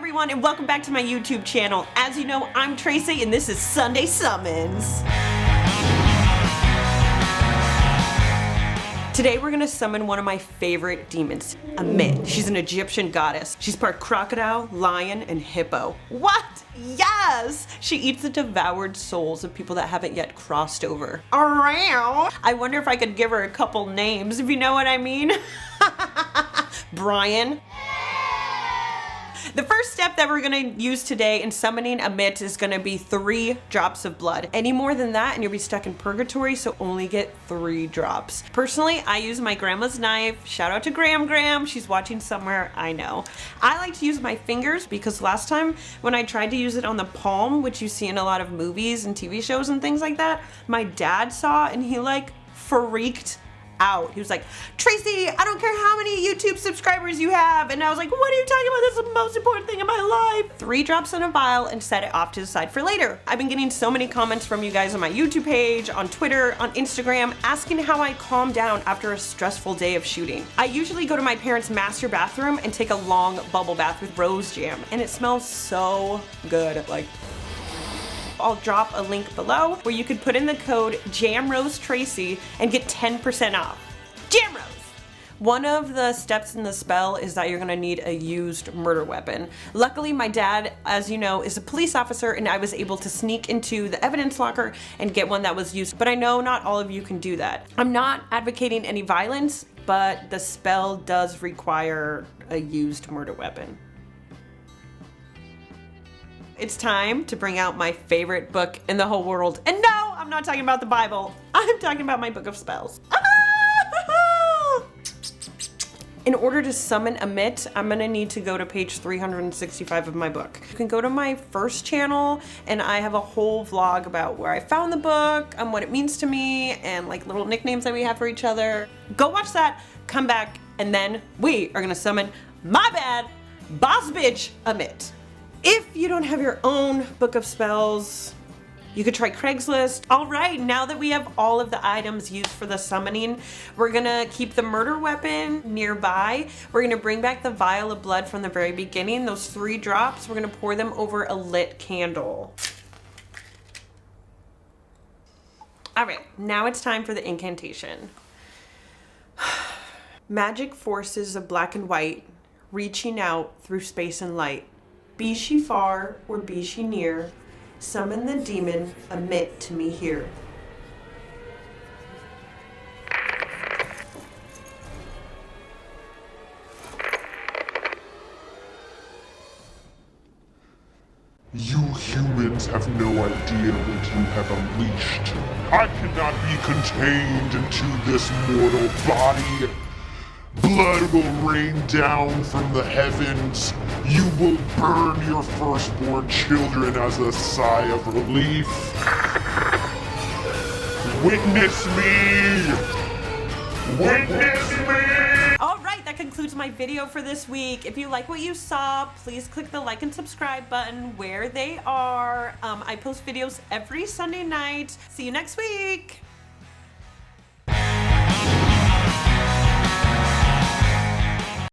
everyone, and welcome back to my YouTube channel. As you know, I'm Tracy and this is Sunday Summons. Today we're gonna summon one of my favorite demons, Amit. She's an Egyptian goddess. She's part crocodile, lion, and hippo. What? Yes! She eats the devoured souls of people that haven't yet crossed over. Around. I wonder if I could give her a couple names, if you know what I mean. Brian. The first step that we're gonna use today in summoning Amit is gonna be 3 drops of blood. Any more than that and you'll be stuck in purgatory, so only get 3 drops. Personally, I use my grandma's knife. Shout out to Gram. She's watching somewhere, I know. I like to use my fingers because last time when I tried to use it on the palm, which you see in a lot of movies and TV shows and things like that, my dad saw and he like freaked out. He was like, Tracy, I don't care how many YouTube subscribers you have. And I was like, what are you talking about? This is the most important thing in my life. 3 drops in a vial and set it off to the side for later. I've been getting so many comments from you guys on my YouTube page, on Twitter, on Instagram, asking how I calm down after a stressful day of shooting. I usually go to my parents' master bathroom and take a long bubble bath with rose jam, and it smells so good. Like, I'll drop a link below where you could put in the code JamRoseTracy and get 10% off. JamRose! One of the steps in the spell is that you're gonna need a used murder weapon. Luckily, my dad, as you know, is a police officer and I was able to sneak into the evidence locker and get one that was used, but I know not all of you can do that. I'm not advocating any violence, but the spell does require a used murder weapon. It's time to bring out my favorite book in the whole world. And no, I'm not talking about the Bible. I'm talking about my book of spells. In order to summon Amit, I'm gonna need to go to page 365 of my book. You can go to my first channel and I have a whole vlog about where I found the book and what it means to me and like little nicknames that we have for each other. Go watch that, come back, and then we are gonna summon my bad boss bitch Amit. If you don't have your own book of spells, you could try Craigslist. All right, now that we have all of the items used for the summoning, we're gonna keep the murder weapon nearby. We're gonna bring back the vial of blood from the very beginning, those 3 drops. We're gonna pour them over a lit candle. All right, now it's time for the incantation. Magic forces of black and white, reaching out through space and light. Be she far or be she near, summon the demon Amit to me here. You humans have no idea what you have unleashed. I cannot be contained into this mortal body. Blood will rain down from the heavens. You will burn your firstborn children as a sigh of relief. Witness me! Witness me! All right, that concludes my video for this week. If you like what you saw, please click the like and subscribe button where they are. I post videos every Sunday night. See you next week.